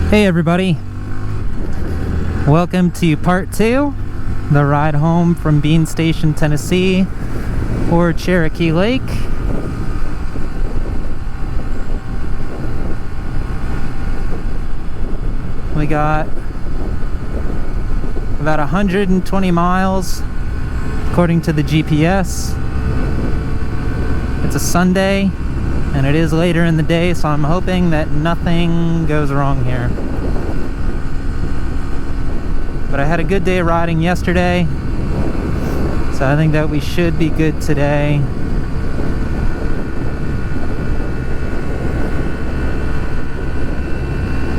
Hey everybody, welcome to part 2, the ride home from Bean Station, Tennessee, or Cherokee Lake. We got about 120 miles according to the GPS. It's a Sunday and it is later in the day, so I'm hoping that nothing goes wrong here. But I had a good day riding yesterday, so I think that we should be good today.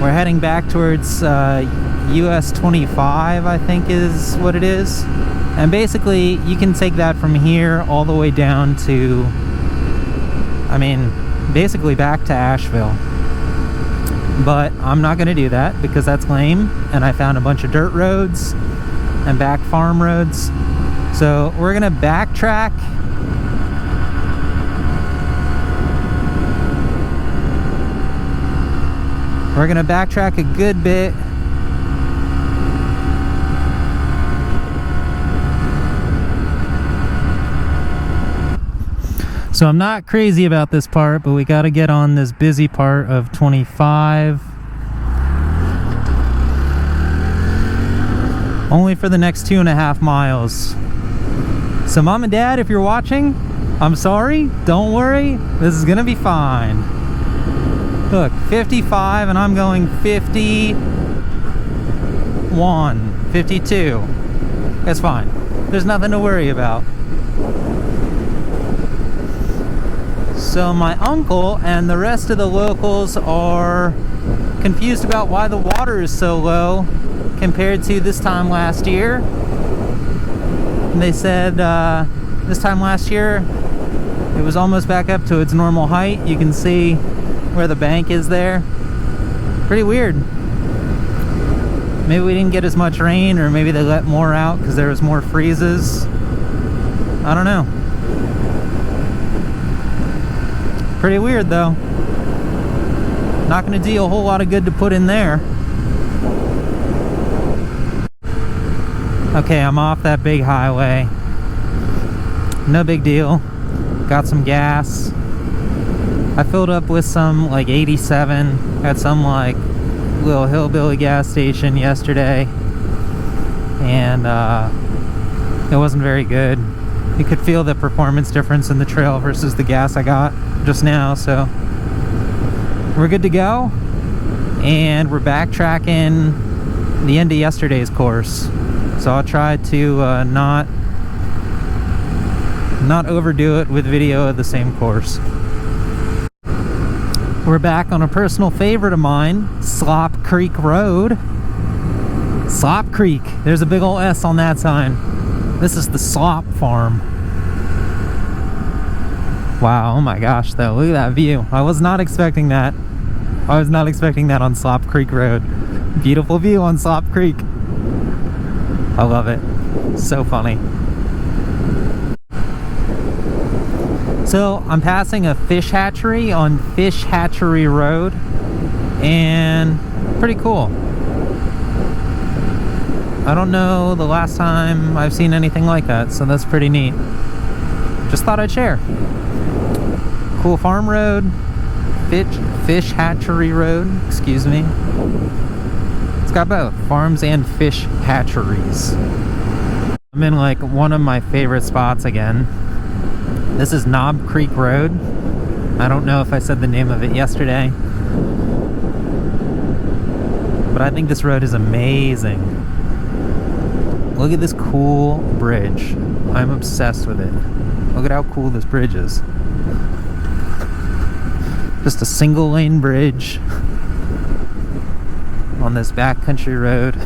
We're heading back towards US 25, I think is what it is. And basically, you can take that from here all the way down to, basically back to Asheville. But I'm not going to do that because that's lame, and I found a bunch of dirt roads and back farm roads. So we're going to backtrack. We're going to backtrack a good bit. So I'm not crazy about this part, but we got to get on this busy part of 25. Only for the next 2.5 miles. So Mom and Dad, if you're watching, I'm sorry. Don't worry. This is going to be fine. Look, 55 and I'm going 51, 52. That's fine. There's nothing to worry about. So my uncle and the rest of the locals are confused about why the water is so low compared to this time last year. And they said this time last year it was almost back up to its normal height. You can see where the bank is there. Pretty weird. Maybe we didn't get as much rain, or maybe they let more out because there was more freezes. I don't know. Pretty weird though. Not going to do a whole lot of good to put in there. Okay, I'm off that big highway. No big deal. Got some gas. I filled up with some 87 at some little hillbilly gas station yesterday, and it wasn't very good. You could feel the performance difference in the trail versus the gas I got just now. So we're good to go, and we're backtracking the end of yesterday's course. So I'll try to not overdo it with video of the same course. We're back on a personal favorite of mine, Slop Creek Road. Slop Creek. There's a big old S on that sign. This is the Slop farm. Wow, oh my gosh though, look at that view. I was not expecting that. I was not expecting that on Slop Creek Road. Beautiful view on Slop Creek. I love it. So funny. So I'm passing a fish hatchery on Fish Hatchery Road, and pretty cool. I don't know the last time I've seen anything like that, so that's pretty neat. Just thought I'd share. Cool farm road, fish hatchery road, excuse me. It's got both farms and fish hatcheries. I'm in one of my favorite spots again. This is Knob Creek Road. I don't know if I said the name of it yesterday, but I think this road is amazing. Look at this cool bridge. I'm obsessed with it. Look at how cool this bridge is. Just a single lane bridge on this backcountry road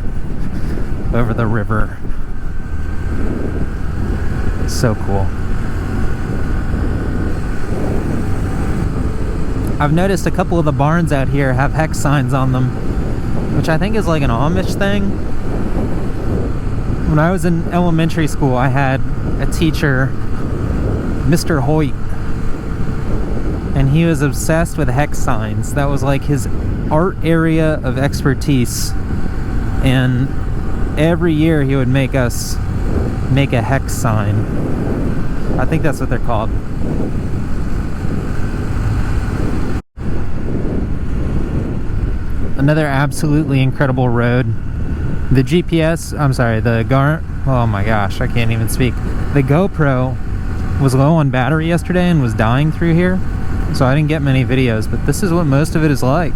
over the river. So cool. I've noticed a couple of the barns out here have hex signs on them, which I think is an Amish thing. When I was in elementary school, I had a teacher, Mr. Hoyt. and he was obsessed with hex signs. That was like his art area of expertise. And every year he would make us make a hex sign. I think that's what they're called. Another absolutely incredible road. The GPS, I'm sorry, oh my gosh, I can't even speak. The GoPro was low on battery yesterday and was dying through here, so I didn't get many videos, but this is what most of it is like.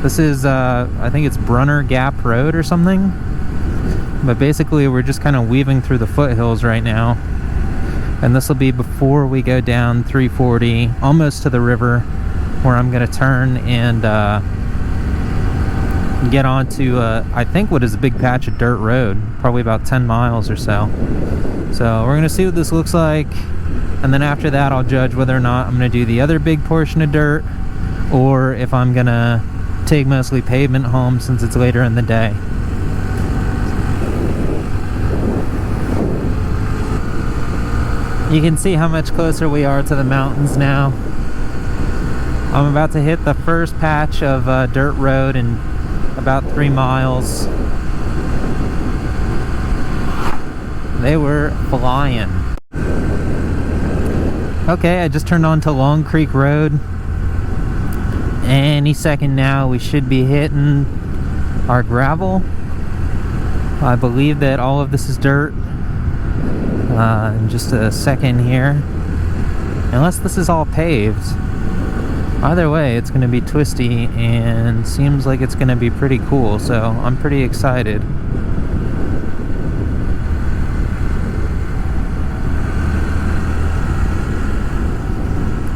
This is, I think it's Brunner Gap Road or something. But basically, we're just kind of weaving through the foothills right now. And this will be before we go down 340, almost to the river, where I'm going to turn and get onto, I think, what is a big patch of dirt road. Probably about 10 miles or so. So we're going to see what this looks like. And then after that, I'll judge whether or not I'm going to do the other big portion of dirt, or if I'm going to take mostly pavement home since it's later in the day. You can see how much closer we are to the mountains now. I'm about to hit the first patch of dirt road in about 3 miles. They were flying. Okay, I just turned on to Long Creek Road. Any second now we should be hitting our gravel. I believe that all of this is dirt. In just a second here. Unless this is all paved. Either way, it's going to be twisty and seems like it's going to be pretty cool, so I'm pretty excited.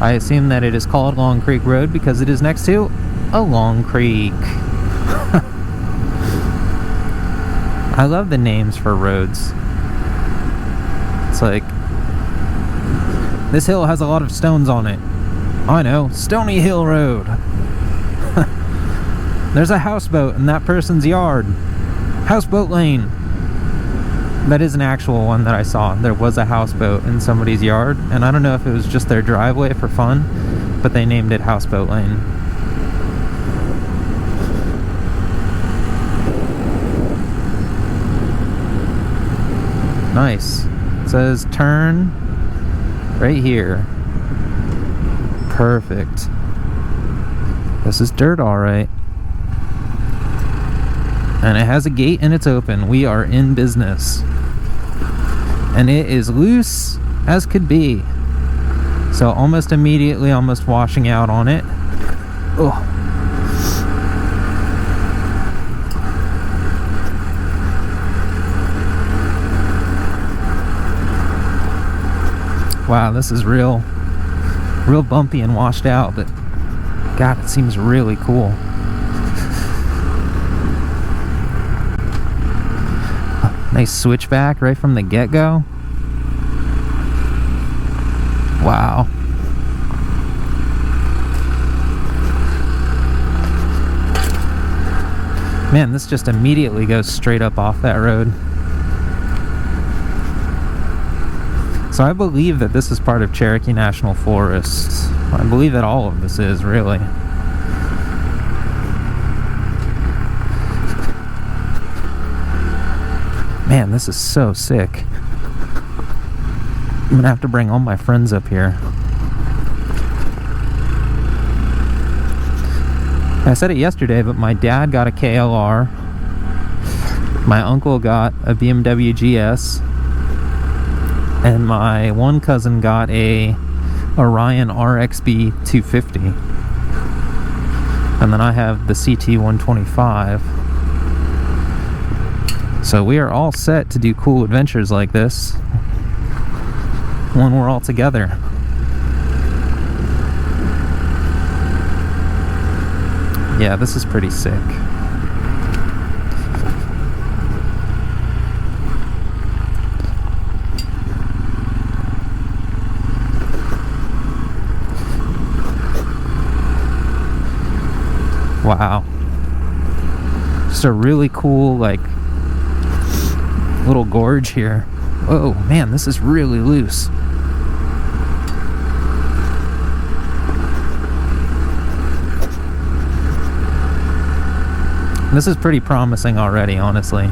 I assume that it is called Long Creek Road because it is next to a long creek. I love the names for roads. It's like, this hill has a lot of stones on it. I know, Stony Hill Road. There's a houseboat in that person's yard. Houseboat Lane. That is an actual one that I saw. There was a houseboat in somebody's yard, and I don't know if it was just their driveway for fun, but they named it Houseboat Lane. Nice. It says turn right here. Perfect. This is dirt, alright. And it has a gate and it's open. We are in business. And it is loose as could be. So almost immediately, almost washing out on it. Oh. Wow, this is real bumpy and washed out, but God, it seems really cool. Nice switchback right from the get-go. Wow. Man, this just immediately goes straight up off that road. So I believe that this is part of Cherokee National Forest. I believe that all of this is, really. Man, this is so sick. I'm gonna have to bring all my friends up here. I said it yesterday, but my dad got a KLR. My uncle got a BMW GS. And my one cousin got a Orion RXB 250. And then I have the CT125. So we are all set to do cool adventures like this when we're all together. Yeah, this is pretty sick. Wow. Just a really cool, like, little gorge here. Whoa, man, this is really loose. This is pretty promising already, honestly.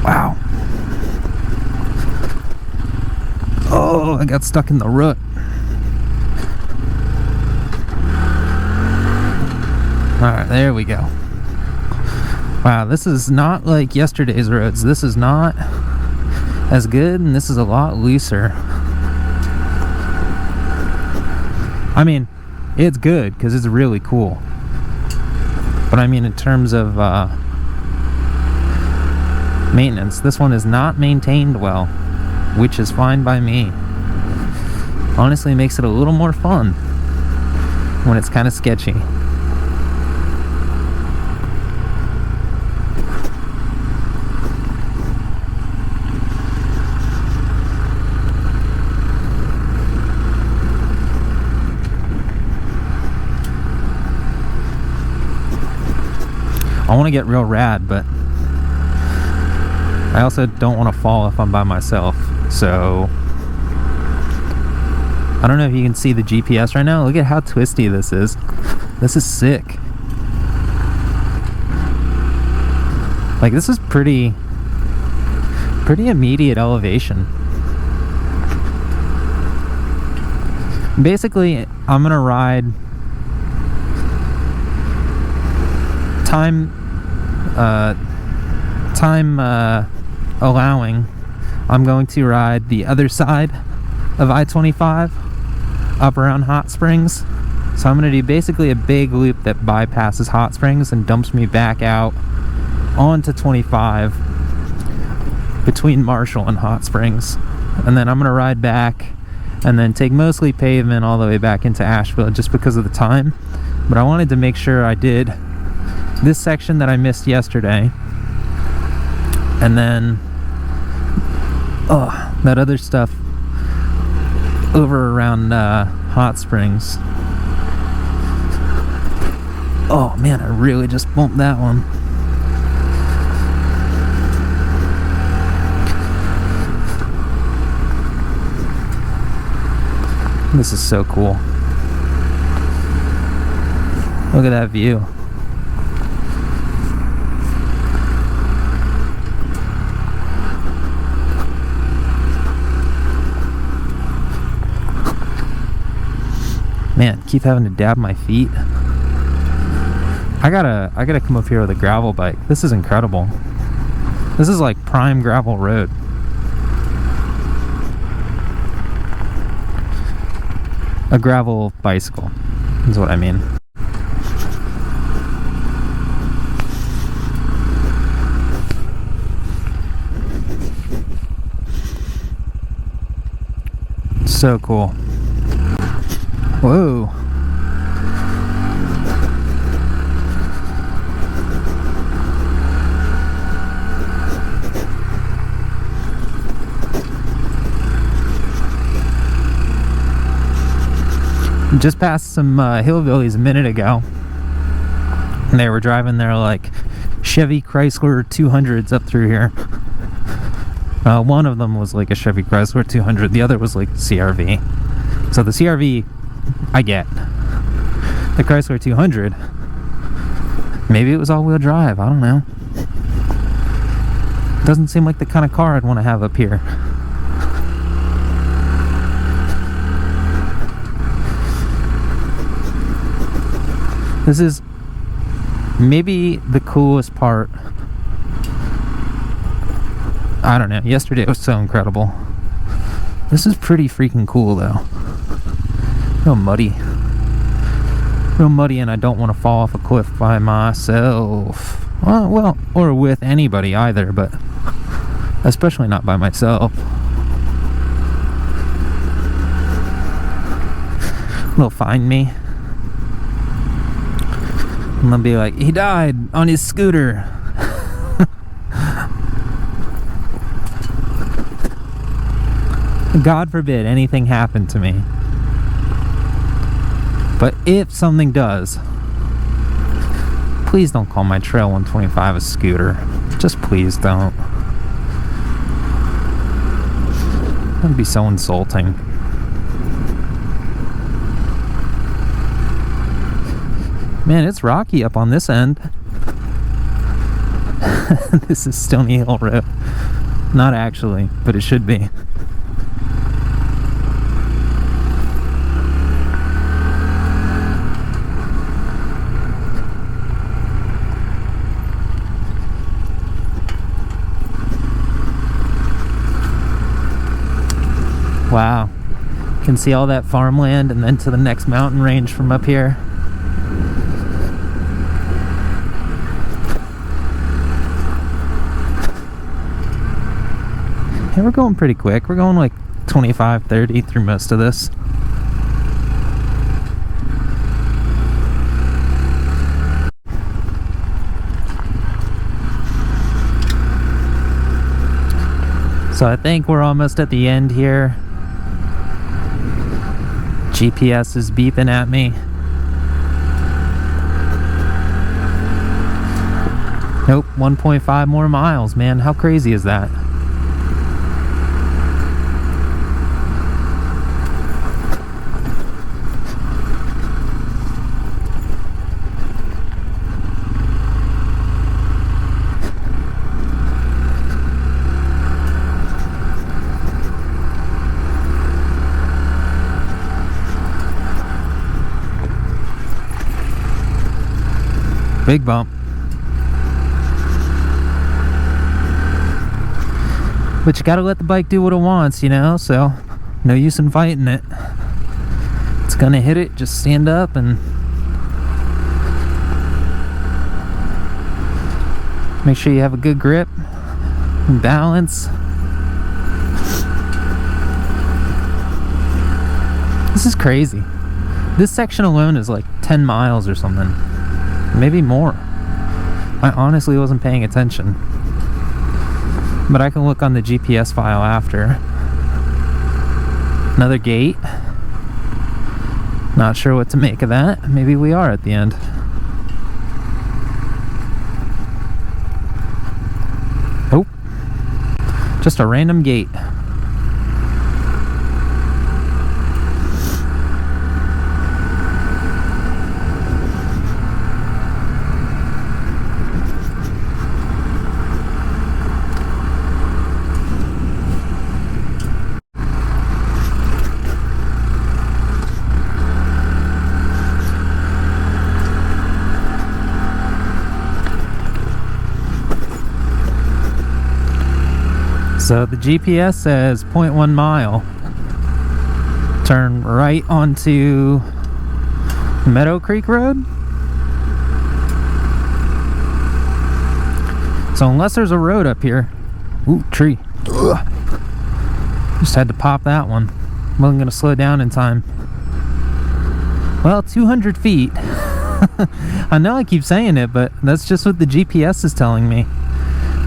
Wow. Oh, I got stuck in the rut. Alright, there we go. Wow, this is not like yesterday's roads. This is not as good, and this is a lot looser. I mean, it's good because it's really cool. But I mean, in terms of maintenance, this one is not maintained well, which is fine by me. Honestly, it makes it a little more fun when it's kind of sketchy. I want to get real rad, but I also don't want to fall if I'm by myself. So I don't know if you can see the GPS right now. Look at how twisty this is. This is sick. Like, this is pretty immediate elevation. Basically, I'm gonna ride time allowing. I'm going to ride the other side of I-25 up around Hot Springs. So I'm going to do basically a big loop that bypasses Hot Springs and dumps me back out onto 25 between Marshall and Hot Springs. And then I'm going to ride back and then take mostly Pavement all the way back into Asheville just because of the time. But I wanted to make sure I did this section that I missed yesterday, and then that other stuff over around Hot Springs. Oh man, I really just bumped that one. This is so cool. Look at that view. Man, keep having to dab my feet. I gotta come up here with a gravel bike. This is incredible. This is like prime gravel road. A gravel bicycle is what I mean. So cool. Whoa. Just passed some hillbillies a minute ago, and they were driving their like Chevy Chrysler 200s up through here. One of them was like a Chevy Chrysler 200, the other was like CRV. So the CRV I get. The Chrysler 200, maybe it was all-wheel drive, I don't know. Doesn't seem like the kind of car I'd want to have up here. This is maybe the coolest part. I don't know, yesterday was so incredible. This is pretty freaking cool though. Real muddy, and I don't want to fall off a cliff by myself. Well, or with anybody either, but especially not by myself. They'll find me, and they'll be like, he died on his scooter. God forbid anything happened to me. But if something does, Please don't call my Trail 125 a scooter. Just please don't. That'd be so insulting. Man, it's rocky up on this end. This is Stony Hill Road. Not actually, but it should be. Wow. You can see all that farmland and then to the next mountain range from up here. Hey, we're going pretty quick. We're going like 25, 30 through most of this. So I think we're almost at the end here. GPS is beeping at me. Nope, 1.5 more miles, man. How crazy is that? Big bump. But you gotta let the bike do what it wants, you know? So, no use in fighting it. It's gonna hit it, just stand up and make sure you have a good grip and balance. This is crazy. This section alone is like 10 miles or something. Maybe more. I honestly wasn't paying attention. But I can look on the GPS file after. Another gate. Not sure what to make of that. Maybe we are at the end. Oh. Just a random gate. So the GPS says 0.1 mile. Turn right onto Meadow Creek Rd. So unless there's a road up here. Ooh, tree. Ugh. Just had to pop that one. Wasn't gonna slow down in time. Well, 200 feet. I know I keep saying it, but that's just what the GPS is telling me.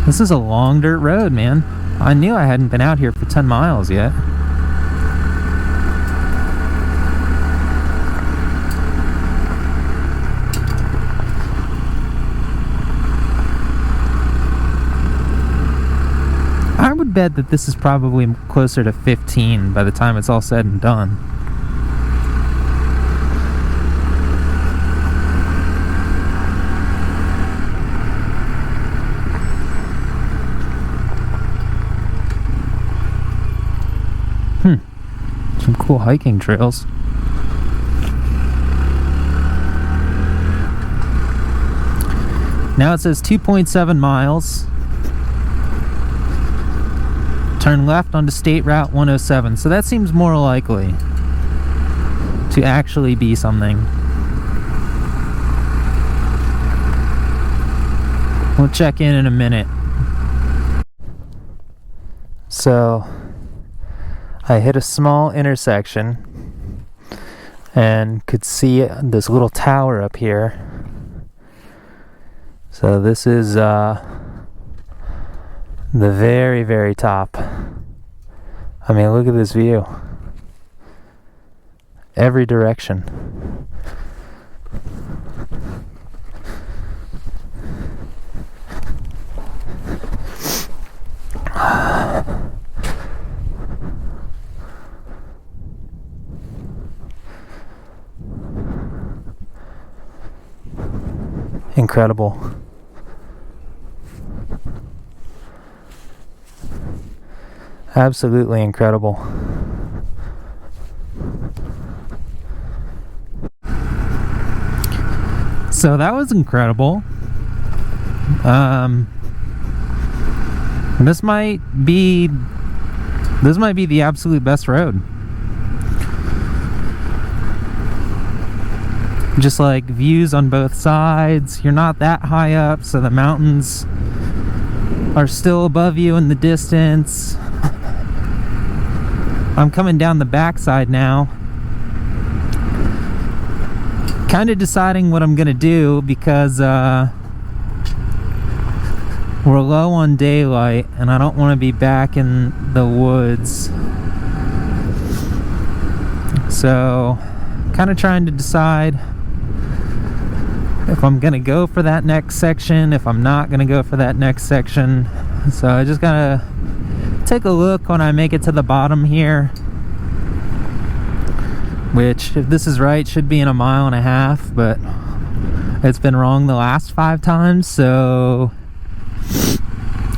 This is a long dirt road, man. I knew I hadn't been out here for 10 miles yet. I would bet that this is probably closer to 15 by the time it's all said and done. Some cool hiking trails. Now it says 2.7 miles. Turn left onto State Route 107. So that seems more likely to actually be something. We'll check in a minute. So I hit a small intersection and could see this little tower up here. So this is the very, very top. I mean, look at this view. Every direction. incredible. Absolutely incredible. So that was incredible. This might be the absolute best road. Just like views on both sides. You're not that high up, so the mountains are still above you in the distance. I'm coming down the backside now. Kind of deciding what I'm gonna do because we're low on daylight and I don't want to be back in the woods. So, kind of trying to decide if I'm gonna go for that next section, if I'm not gonna go for that next section. So I just gotta take a look when I make it to the bottom here, which, if this is right, should be in 1.5 miles, but it's been wrong the last 5 times, so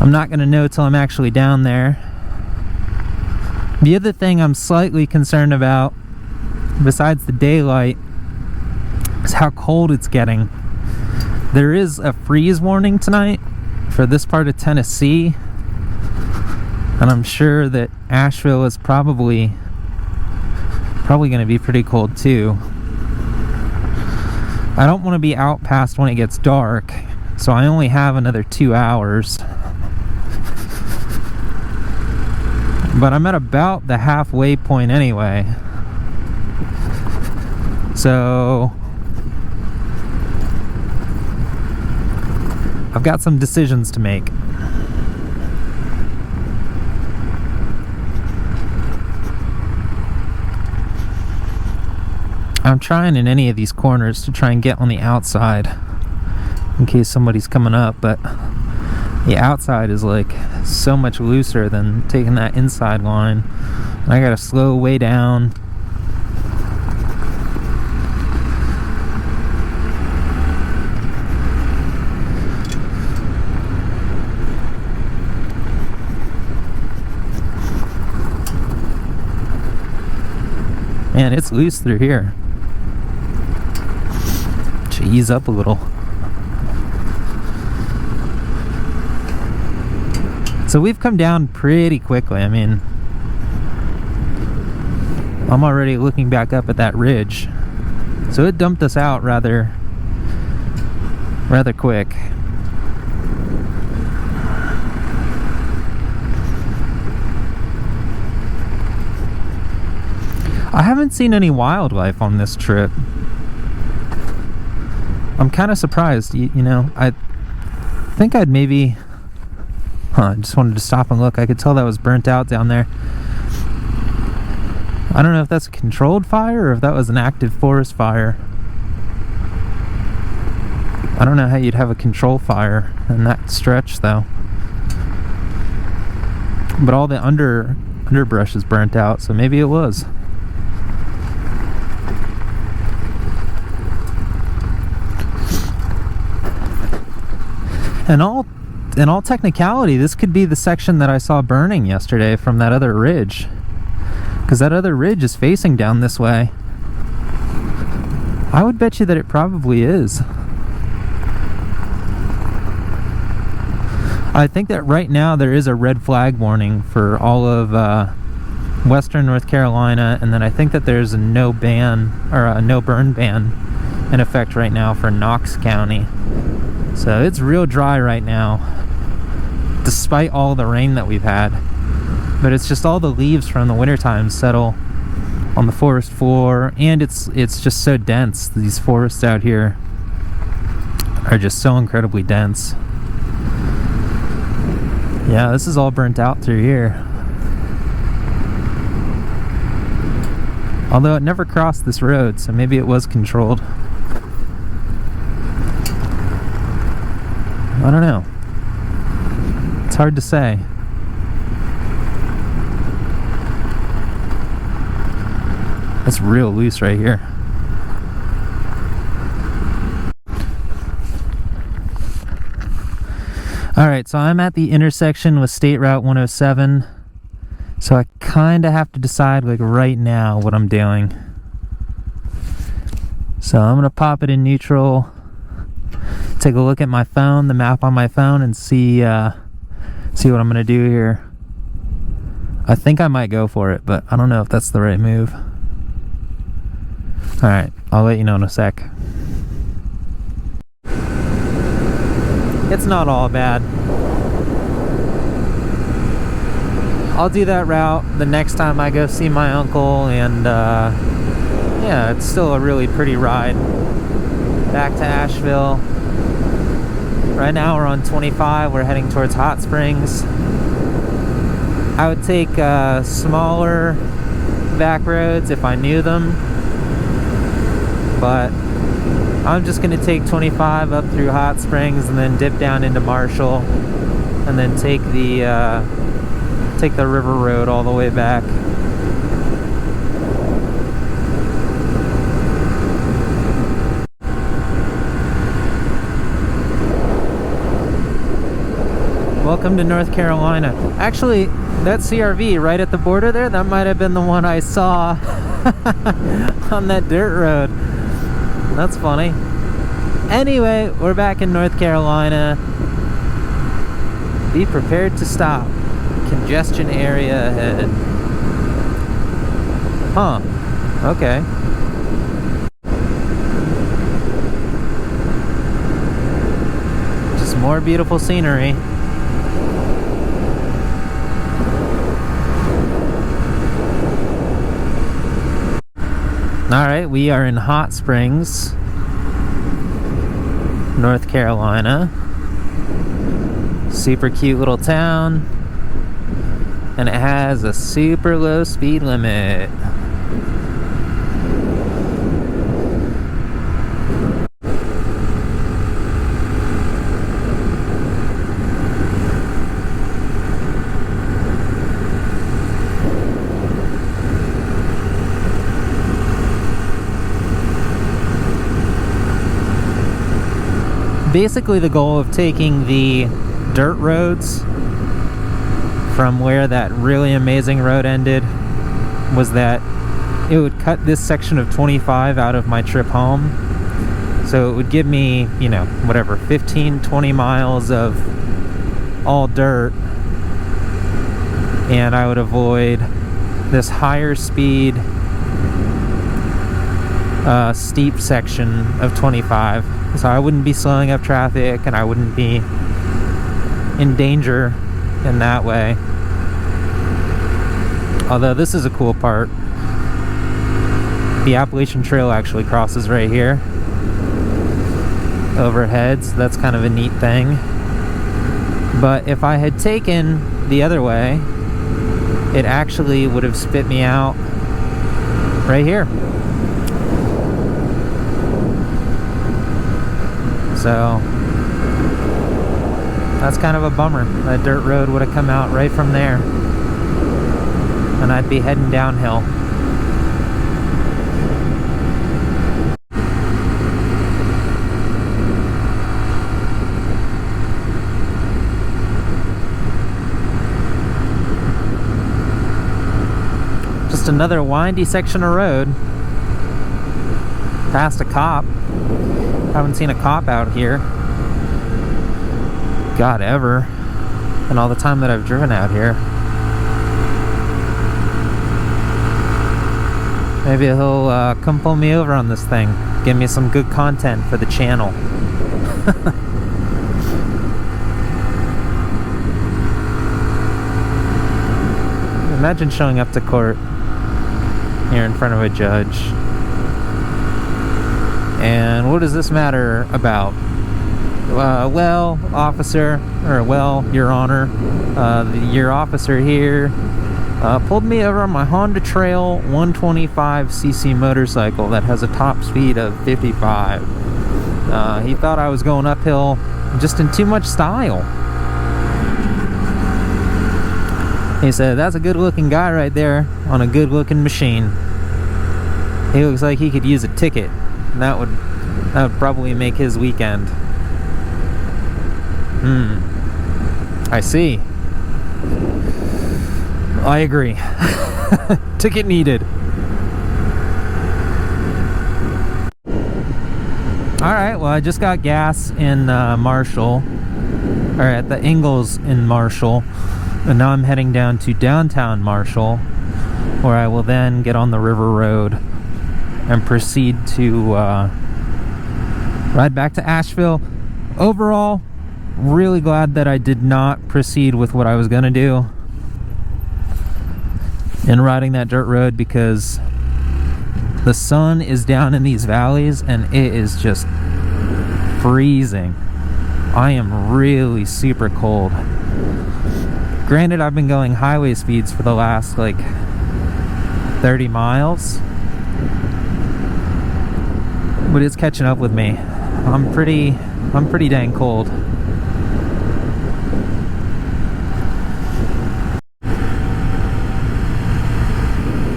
I'm not gonna know till I'm actually down there. The other thing I'm slightly concerned about, besides the daylight, is how cold it's getting. There is a freeze warning tonight for this part of Tennessee, and I'm sure that Asheville is probably going to be pretty cold too. I don't want to be out past when it gets dark, so I only have another 2 hours. But I'm at about the halfway point anyway. So I've got some decisions to make. I'm trying in any of these corners to try and get on the outside in case somebody's coming up, but the outside is like so much looser than taking that inside line. And I gotta slow way down. Man, it's loose through here. Should ease up a little. So we've come down pretty quickly. I mean, I'm already looking back up at that ridge. So it dumped us out rather quick. I haven't seen any wildlife on this trip. I'm kind of surprised. You know, I think I'd maybe... I just wanted to stop and look. I could tell that was burnt out down there. I don't know if that's a controlled fire or if that was an active forest fire. I don't know how you'd have a control fire in that stretch, though. But all the underbrush is burnt out, so maybe it was. In all technicality, this could be the section that I saw burning yesterday from that other ridge. Because that other ridge is facing down this way. I would bet you that it probably is. I think that right now there is a red flag warning for all of western North Carolina, and then I think that there's a no burn ban in effect right now for Knox County. So it's real dry right now, despite all the rain that we've had. But it's just all the leaves from the wintertime settle on the forest floor, and it's just so dense. These forests out here are just so incredibly dense. Yeah, this is all burnt out through here. Although it never crossed this road, so maybe it was controlled. I don't know. It's hard to say. It's real loose right here. Alright, so I'm at the intersection with State Route 107. So I kind of have to decide like right now what I'm doing. So I'm going to pop it in neutral, take a look at my phone, the map on my phone, and see what I'm going to do here. I think I might go for it, but I don't know if that's the right move. Alright, I'll let you know in a sec. It's not all bad. I'll do that route the next time I go see my uncle, and yeah, it's still a really pretty ride back to Asheville. Right now we're on 25, we're heading towards Hot Springs. I would take smaller back roads if I knew them, but I'm just going to take 25 up through Hot Springs and then dip down into Marshall, and then take the river road all the way back. Welcome to North Carolina. Actually, that CRV right at the border there, that might have been the one I saw on that dirt road. That's funny. Anyway, we're back in North Carolina. Be prepared to stop. Congestion area ahead. Huh. Okay. Just more beautiful scenery. Alright, we are in Hot Springs, North Carolina. Super cute little town. And it has a super low speed limit. Basically, the goal of taking the dirt roads from where that really amazing road ended was that it would cut this section of 25 out of my trip home. So it would give me, you know, whatever, 15, 20 miles of all dirt, and I would avoid this higher speed steep section of 25. So I wouldn't be slowing up traffic, and I wouldn't be in danger in that way. Although this is a cool part. The Appalachian Trail actually crosses right here overhead, so that's kind of a neat thing. But if I had taken the other way, it actually would have spit me out right here. So that's kind of a bummer. That dirt road would have come out right from there, and I'd be heading downhill. Just another windy section of road. Past a cop. Haven't seen a cop out here, God, ever, and all the time that I've driven out here. Maybe he'll come pull me over on this thing, give me some good content for the channel. Imagine showing up to court here in front of a judge. And what does this matter about? Well, officer, or well, your honor, your officer here pulled me over on my Honda Trail 125cc motorcycle that has a top speed of 55. He thought I was going uphill just in too much style. He said, "That's a good looking guy right there on a good looking machine. He looks like he could use a ticket." That would probably make his weekend. I see. I agree. Ticket needed. Alright, well I just got gas in Marshall, or at the Ingalls in Marshall, and now I'm heading down to downtown Marshall, where I will then get on the River Road and proceed to ride back to Asheville. Overall, really glad that I did not proceed with what I was gonna do in riding that dirt road, because the sun is down in these valleys and it is just freezing. I am really super cold. Granted, I've been going highway speeds for the last like 30 miles, but it's catching up with me. I'm pretty dang cold.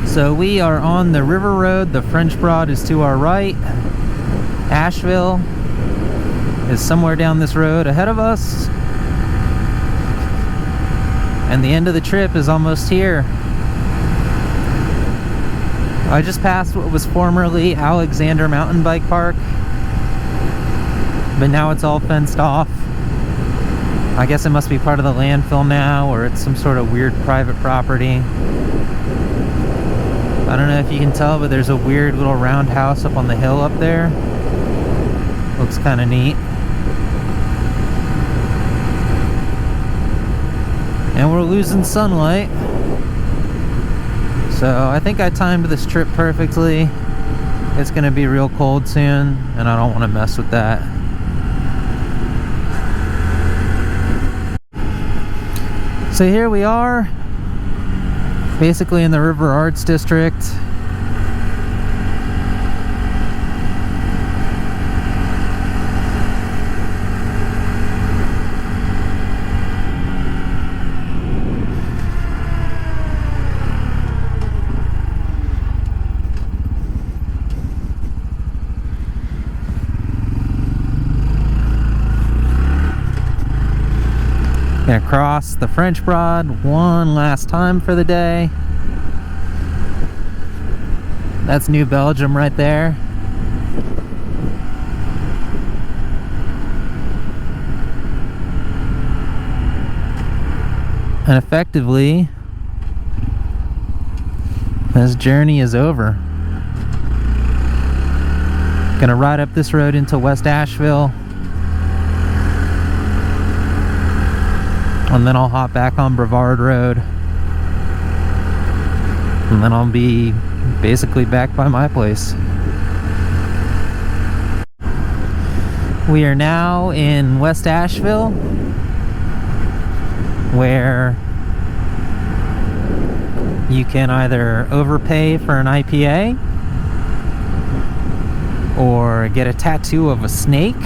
So we are on the River Road. The French Broad is to our right. Asheville is somewhere down this road ahead of us. And the end of the trip is almost here. I just passed what was formerly Alexander Mountain Bike Park, but now it's all fenced off. I guess it must be part of the landfill now, or it's some sort of weird private property. I don't know if you can tell, but there's a weird little roundhouse up on the hill up there. Looks kind of neat. And we're losing sunlight. So I think I timed this trip perfectly. It's gonna be real cold soon, and I don't want to mess with that. So here we are, basically in the River Arts District. Gonna cross the French Broad one last time for the day. That's New Belgium right there. And effectively, this journey is over. Gonna ride up this road into West Asheville, and then I'll hop back on Brevard Road, and then I'll be basically back by my place. We are now in West Asheville, where you can either overpay for an IPA or get a tattoo of a snake,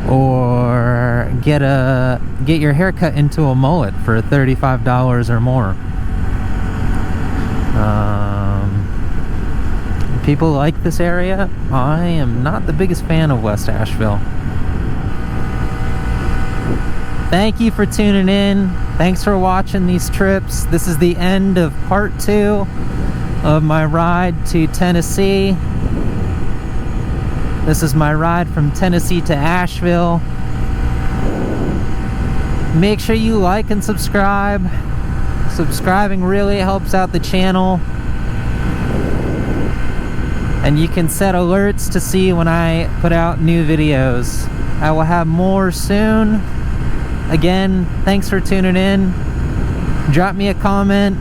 or get your hair cut into a mullet for $35 or more. People like this area. I am not the biggest fan of West Asheville. Thank you for tuning in. Thanks for watching these trips. This is the end of part 2 of my ride to Tennessee. This is my ride from Tennessee to Asheville. Make sure you like and subscribe. Subscribing really helps out the channel. And you can set alerts to see when I put out new videos. I will have more soon. Again, thanks for tuning in. Drop me a comment.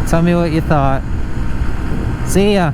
Tell me what you thought. See ya.